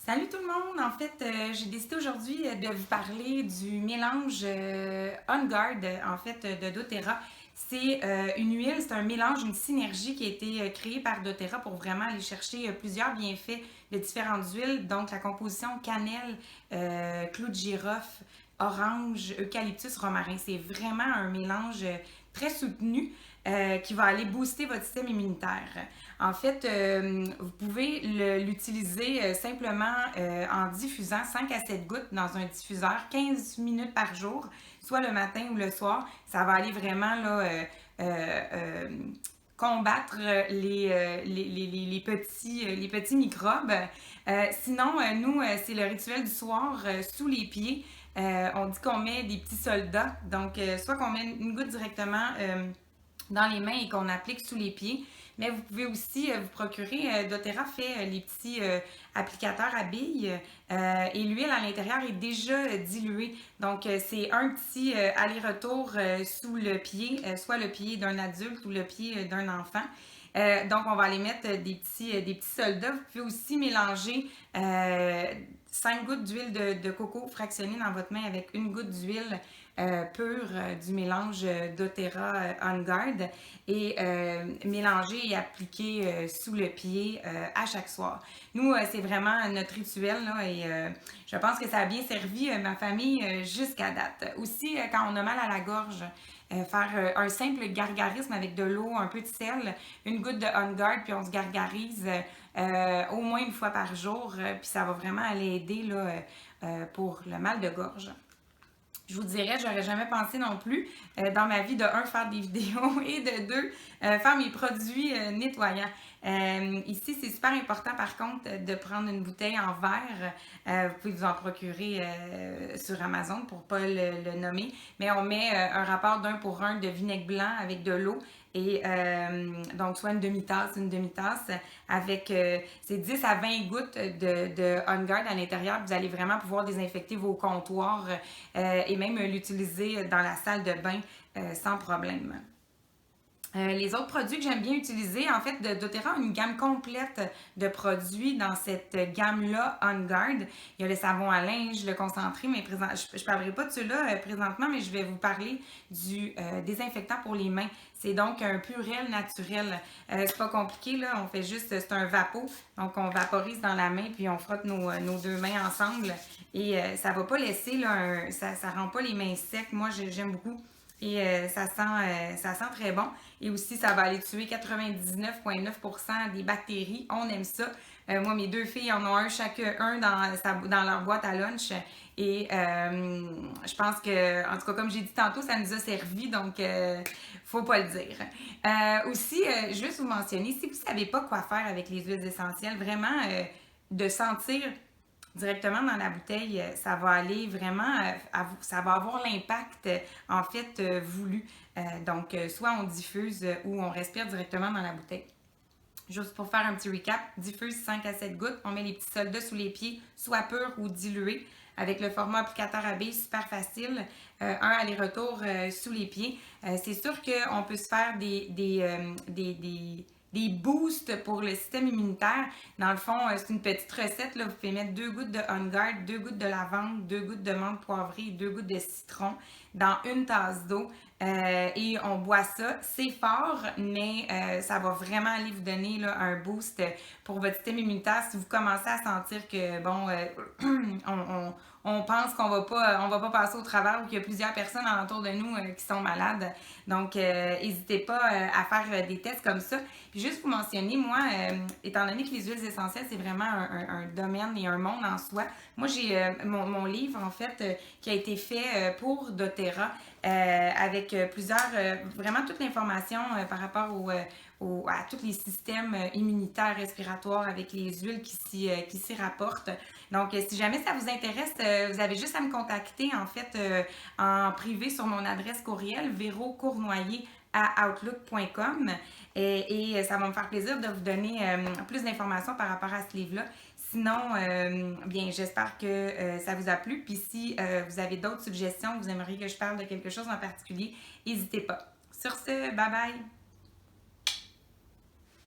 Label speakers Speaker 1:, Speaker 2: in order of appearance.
Speaker 1: Salut tout le monde! En fait, j'ai décidé aujourd'hui de vous parler du mélange On Guard, en fait, de doTERRA. C'est une huile, c'est un mélange, une synergie qui a été créée par doTERRA pour vraiment aller chercher plusieurs bienfaits de différentes huiles. Donc, la composition cannelle, clou de girofle, orange, eucalyptus, romarin. C'est vraiment un mélange très soutenu qui va aller booster votre système immunitaire. En fait, vous pouvez l'utiliser simplement en diffusant 5 à 7 gouttes dans un diffuseur 15 minutes par jour, soit le matin ou le soir. Ça va aller vraiment là, combattre les petits microbes. Sinon, nous, c'est le rituel du soir sous les pieds. On dit qu'on met des petits soldats. Donc, soit qu'on met une goutte directement dans les mains et qu'on applique sous les pieds. Mais vous pouvez aussi vous procurer, doTERRA fait les petits applicateurs à billes et l'huile à l'intérieur est déjà diluée. Donc, c'est un petit aller-retour sous le pied, soit le pied d'un adulte ou le pied d'un enfant. Donc, on va aller mettre des petits soldats. Vous pouvez aussi mélanger 5 gouttes d'huile de coco fractionnée dans votre main avec une goutte d'huile pure du mélange doTERRA On Guard et mélanger et appliquer sous le pied à chaque soir. Nous, c'est vraiment notre rituel là, et je pense que ça a bien servi ma famille jusqu'à date. Aussi, quand on a mal à la gorge, faire un simple gargarisme avec de l'eau, un peu de sel, une goutte de On Guard, puis on se gargarise au moins une fois par jour, puis ça va vraiment aller aider là, pour le mal de gorge. Je vous dirais, j'aurais jamais pensé non plus dans ma vie de un, faire des vidéos et de deux, faire mes produits nettoyants. Ici, c'est super important par contre de prendre une bouteille en verre. Vous pouvez vous en procurer sur Amazon pour ne pas le nommer. Mais on met un rapport d'un pour un de vinaigre blanc avec de l'eau. Et donc, soit une demi-tasse avec c'est 10 à 20 gouttes de On Guard à l'intérieur. Vous allez vraiment pouvoir désinfecter vos comptoirs et même l'utiliser dans la salle de bain sans problème. Les autres produits que j'aime bien utiliser, en fait, de doTERRA a une gamme complète de produits dans cette gamme-là On Guard. Il y a le savon à linge, le concentré, mais je ne parlerai pas de ceux-là présentement, mais je vais vous parler du désinfectant pour les mains. C'est donc un purel naturel. C'est pas compliqué, là. On fait juste, c'est un vapeau. Donc, on vaporise dans la main, puis on frotte nos deux mains ensemble. Et ça va pas laisser, là, ça rend pas les mains secs. Moi, j'aime beaucoup. Et ça sent très bon. Et aussi, ça va aller tuer 99,9% des bactéries. On aime ça. Moi, mes deux filles en ont un chacun dans leur boîte à lunch. Et je pense que, en tout cas, comme j'ai dit tantôt, ça nous a servi. Donc, faut pas le dire. Aussi, juste vous mentionner, si vous ne savez pas quoi faire avec les huiles essentielles, vraiment de sentir directement dans la bouteille, ça va aller vraiment, ça va avoir l'impact en fait voulu. Donc, soit on diffuse ou on respire directement dans la bouteille. Juste pour faire un petit recap, diffuse 5 à 7 gouttes, on met les petits soldats sous les pieds, soit purs ou dilués, avec le format applicateur à billes, super facile, un aller-retour sous les pieds. C'est sûr qu'on peut se faire des boosts pour le système immunitaire. Dans le fond, c'est une petite recette. Là. Vous pouvez mettre 2 gouttes de On Guard, 2 gouttes de lavande, 2 gouttes de menthe poivrée, 2 gouttes de citron dans une tasse d'eau. Et on boit ça. C'est fort, mais ça va vraiment aller vous donner là, un boost pour votre système immunitaire. Si vous commencez à sentir que, bon, on pense qu'on va pas passer au travers ou qu'il y a plusieurs personnes alentour de nous qui sont malades. Donc, n'hésitez pas à faire des tests comme ça. Puis juste vous mentionner, moi, étant donné que les huiles essentielles, c'est vraiment un domaine et un monde en soi, moi, j'ai mon livre, en fait, qui a été fait pour doTERRA avec vraiment toute l'information par rapport à tous les systèmes immunitaires, respiratoires avec les huiles qui s'y rapportent. Donc, si jamais ça vous intéresse, vous avez juste à me contacter en fait en privé sur mon adresse courriel verocournoyer@outlook.com et ça va me faire plaisir de vous donner plus d'informations par rapport à ce livre-là. Sinon, bien, j'espère que ça vous a plu. Puis si vous avez d'autres suggestions, vous aimeriez que je parle de quelque chose en particulier, n'hésitez pas. Sur ce, bye bye!